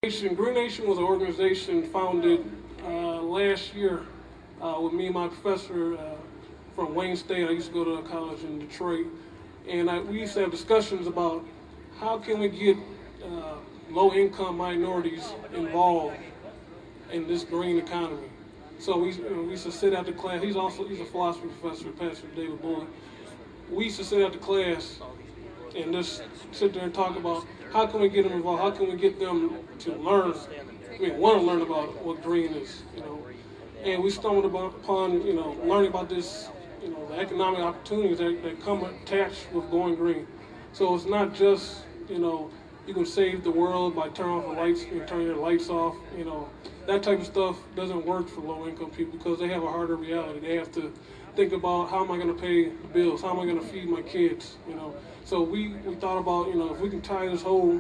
Green Nation was an organization founded last year with me and my professor from Wayne State. I used to go to a college in Detroit, and we used to have discussions about how can we get low-income minorities involved in this green economy. So we used to sit after class. He's a philosophy professor, Pastor David Bullock. We used to sit after class and just sit there and talk about how can we get them involved, how can we get them to learn, want to learn about what green is, And we stumbled upon, learning about this, the economic opportunities that come attached with going green. So it's not just, you can save the world by turning off the lights, turning your lights off, that type of stuff doesn't work for low-income people because they have a harder reality. They have to think about how am I going to pay the bills, how am I going to feed my kids, So we thought about, if we can tie this whole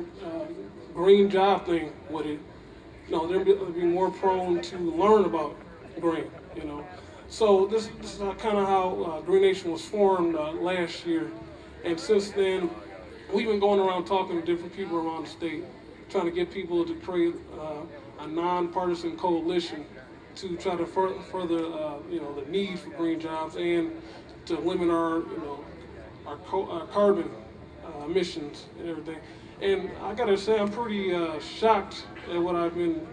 green job thing with it, they'll be more prone to learn about green, So this is kind of how Green Nation was formed last year. And since then, we've been going around talking to different people around the state, trying to get people to create a nonpartisan coalition to try to further, the need for green jobs and to limit our carbon emissions and everything. And I gotta say, I'm pretty shocked at what I've been,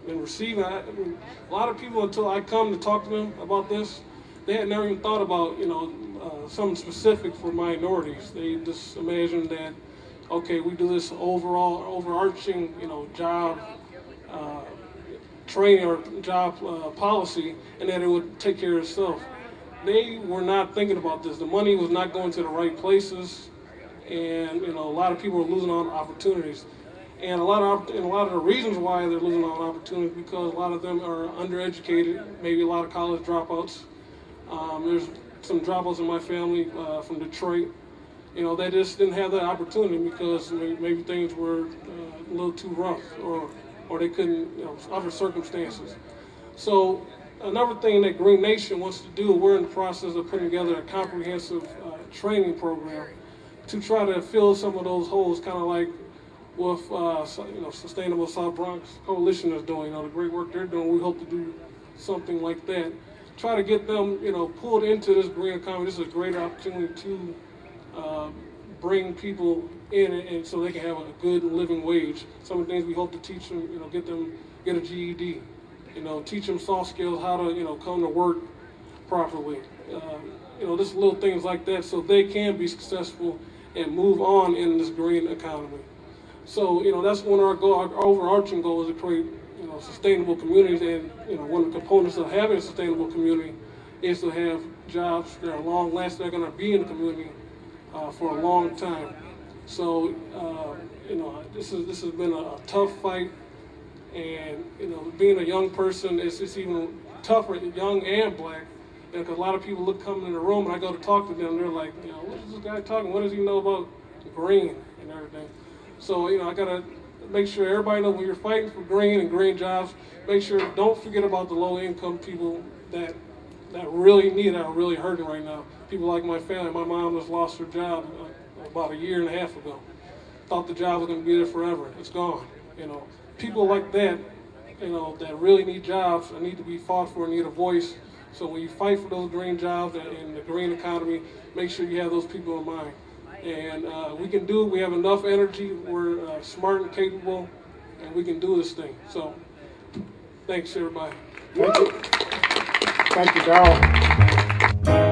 been receiving. A lot of people, until I come to talk to them about this, they had never even thought about, something specific for minorities. They just imagined that, okay, we do this overarching, job training or job policy, and that it would take care of itself. They were not thinking about this. The money was not going to the right places, and a lot of people were losing on opportunities. And a lot of the reasons why they're losing on opportunities because a lot of them are undereducated, maybe a lot of college dropouts. There's some dropouts in my family from Detroit. They just didn't have that opportunity because maybe things were a little too rough, or they couldn't, other circumstances. So another thing that Green Nation wants to do, we're in the process of putting together a comprehensive training program to try to fill some of those holes, kind of like with Sustainable South Bronx Coalition is doing, the great work they're doing. We hope to do something like that. Try to get them, pulled into this green economy. This is a great opportunity to bring people in, and so they can have a good living wage. Some of the things we hope to teach them, get a GED, teach them soft skills, how to, come to work properly. Just little things like that, so they can be successful and move on in this green economy. So, that's one of our overarching goal is to create, sustainable communities, and one of the components of having a sustainable community is to have jobs that are long-lasting, that are going to be in the community for a long time. So, this has been a tough fight, and being a young person, it's even tougher, young and black, because a lot of people come in the room and I go to talk to them, they're like, what is this guy talking? What does he know about green and everything? So, I gotta make sure everybody knows when you're fighting for green and green jobs, make sure, don't forget about the low-income people that really need it, are really hurting right now. People like my family. My mom just lost her job about 1.5 years ago. Thought the job was going to be there forever. It's gone. People like that, that really need jobs and need to be fought for and need a voice. So when you fight for those green jobs and the green economy, make sure you have those people in mind. And we can do it. We have enough energy. We're smart and capable, and we can do this thing. So thanks, everybody. Thank you. Thank you, Derrel.